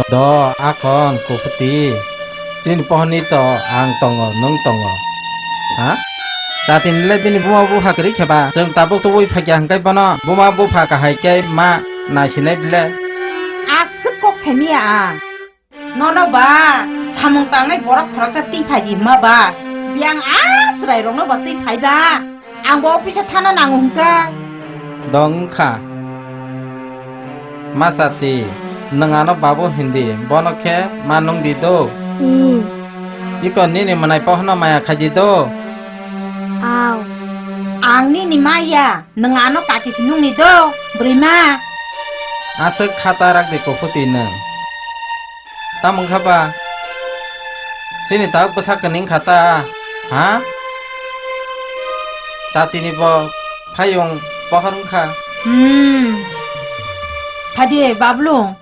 너 아건 고프티 진 뻔히 또 앙똥어 능똥어 아? 자틴 레빈이 부마 부파 그리 켜봐 정 따복 또 보이 파기 한 가이 버너 부마 부파가 하이게 마 나시네 빌레 아스꼭 셈이야. 너너 봐. 사몽땅에 보라 프라자 띠파기 마봐. 비앙 아스라이롱너 봐 띠파이봐. 안 보피셔 타는 앙웅까. 덩카 마사티 능아노 바보 힌디 버너케 마농디도 이건 니니 만나이 뻐하나 마야 가지도 Ao. 앙니 니마야. 능아노 까치 신웅니도. 브리마. 아스 카타락 고프티는 따문 가봐 진이 다uk besakening kata ha tatini bo phayong pohon kha 바디에 바블롱.